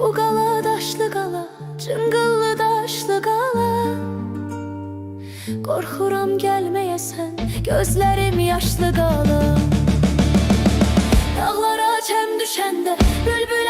Bu qala daşlı qala, cıngıllı daşlı qala. Qorxuram gəlməyəsən, gözlərim yaşlı qala. Dağlara çəm düşəndə bülbül